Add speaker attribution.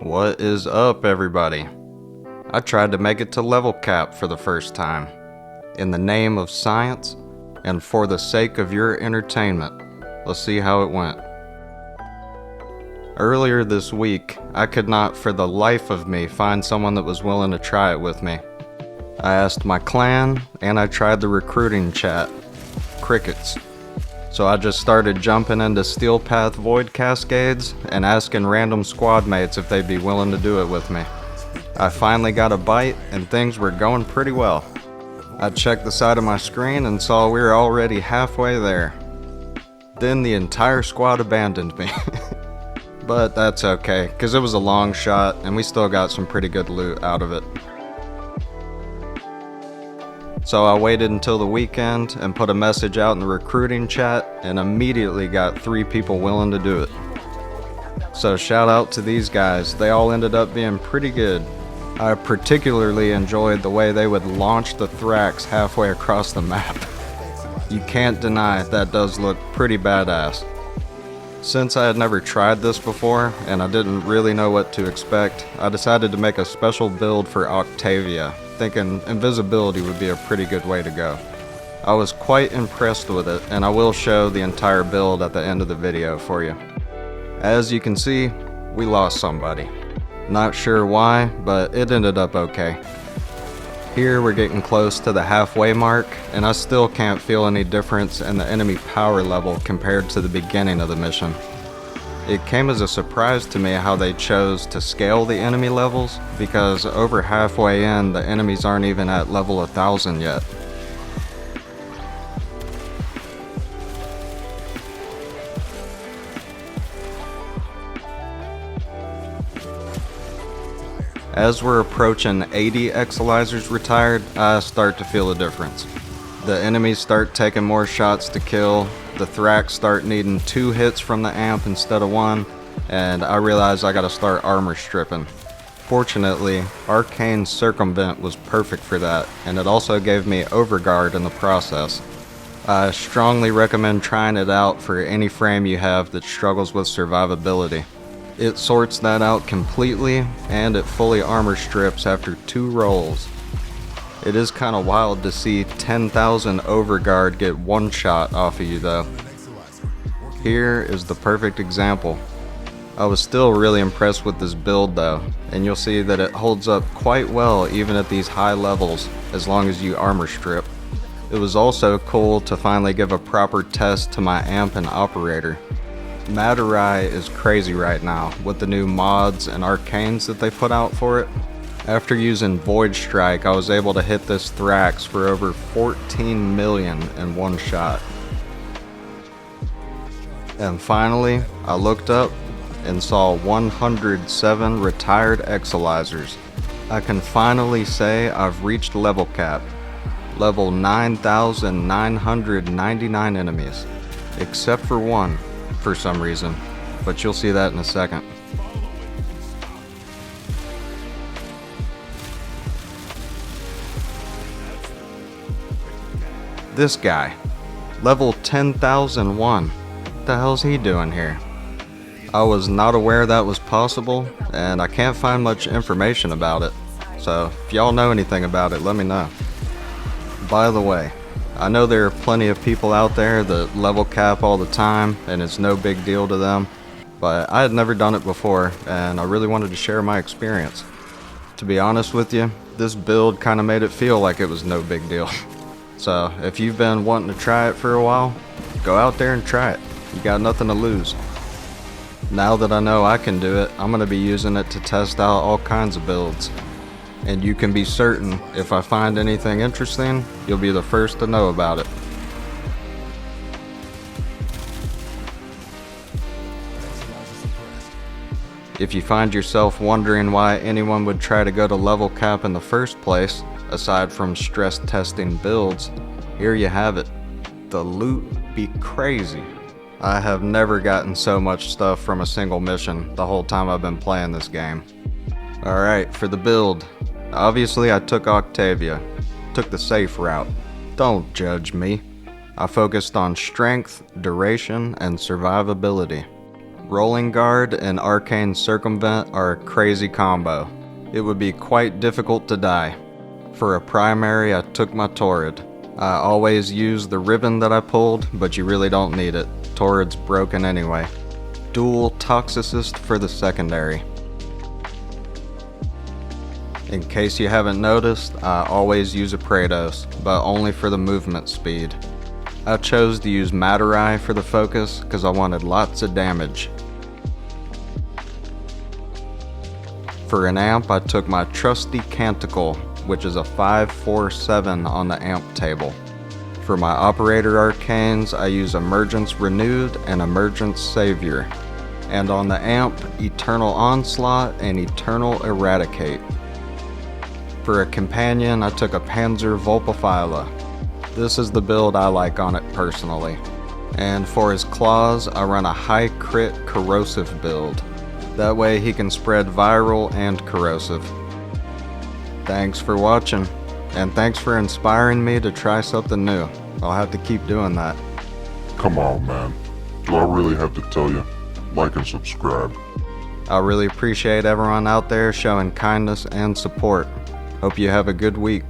Speaker 1: What is up, everybody? I tried to make it to level cap for the first time. In the name of science, and for the sake of your entertainment, let's see how it went. Earlier this week, I could not for the life of me find someone that was willing to try it with me. I asked my clan, and I tried the recruiting chat. Crickets. So I just started jumping into Steel Path Void Cascades and asking random squad mates if they'd be willing to do it with me. I finally got a bite and things were going pretty well. I checked the side of my screen and saw we were already halfway there. Then the entire squad abandoned me. But that's okay, cause it was a long shot and we still got some pretty good loot out of it. So I waited until the weekend and put a message out in the recruiting chat and immediately got 3 people willing to do it. So shout out to these guys, they all ended up being pretty good. I particularly enjoyed the way they would launch the Thrax halfway across the map. You can't deny that does look pretty badass. Since I had never tried this before and I didn't really know what to expect, I decided to make a special build for Octavia, thinking invisibility would be a pretty good way to go. I was quite impressed with it, and I will show the entire build at the end of the video for you. As you can see, we lost somebody. Not sure why, but it ended up okay. Here we're getting close to the halfway mark, and I still can't feel any difference in the enemy power level compared to the beginning of the mission. It came as a surprise to me how they chose to scale the enemy levels, because over halfway in, the enemies aren't even at level 1000 yet. As we're approaching 80 Exilizers retired, I start to feel a difference. The enemies start taking more shots to kill, the Thrax start needing 2 hits from the amp instead of 1, and I realize I gotta start armor stripping. Fortunately, Arcane Circumvent was perfect for that, and it also gave me Overguard in the process. I strongly recommend trying it out for any frame you have that struggles with survivability. It sorts that out completely, and it fully armor strips after 2 rolls. It is kinda wild to see 10,000 Overguard get 1 shot off of you though. Here is the perfect example. I was still really impressed with this build though, and you'll see that it holds up quite well even at these high levels, as long as you armor strip. It was also cool to finally give a proper test to my amp and operator. Madarai is crazy right now with the new mods and arcanes that they put out for it. After using Void Strike, I was able to hit this Thrax for over 14 million in 1 shot. And finally, I looked up and saw 107 retired Exilizers. I can finally say I've reached level cap. Level 9,999 enemies. Except for 1. For some reason, but you'll see that in a second. This guy, level 10,001. What the hell's he doing here? I was not aware that was possible, and I can't find much information about it, so if y'all know anything about it, let me know. By the way, I know there are plenty of people out there that level cap all the time and it's no big deal to them, but I had never done it before and I really wanted to share my experience. To be honest with you, this build kind of made it feel like it was no big deal. So if you've been wanting to try it for a while, go out there and try it. You got nothing to lose. Now that I know I can do it, I'm going to be using it to test out all kinds of builds. And you can be certain, if I find anything interesting, you'll be the first to know about it. If you find yourself wondering why anyone would try to go to level cap in the first place, aside from stress testing builds, here you have it. The loot be crazy. I have never gotten so much stuff from a single mission the whole time I've been playing this game. Alright, for the build. Obviously I took Octavia. Took the safe route. Don't judge me. I focused on strength, duration, and survivability. Rolling Guard and Arcane Circumvent are a crazy combo. It would be quite difficult to die. For a primary, I took my Torrid. I always use the ribbon that I pulled, but you really don't need it. Torrid's broken anyway. Dual Toxicist for the secondary. In case you haven't noticed, I always use a Praetos, but only for the movement speed. I chose to use Matter Eye for the focus because I wanted lots of damage. For an amp, I took my trusty Canticle, which is a 5-4-7 on the amp table. For my operator arcanes, I use Emergence Renewed and Emergence Savior. And on the amp, Eternal Onslaught and Eternal Eradicate. For a companion, I took a Panzer Vulpaphyla. This is the build I like on it personally. And for his claws, I run a high crit corrosive build. That way he can spread viral and corrosive. Thanks for watching, and thanks for inspiring me to try something new. I'll have to keep doing that.
Speaker 2: Come on, man. Do I really have to tell you? Like and subscribe.
Speaker 1: I really appreciate everyone out there showing kindness and support. Hope you have a good week.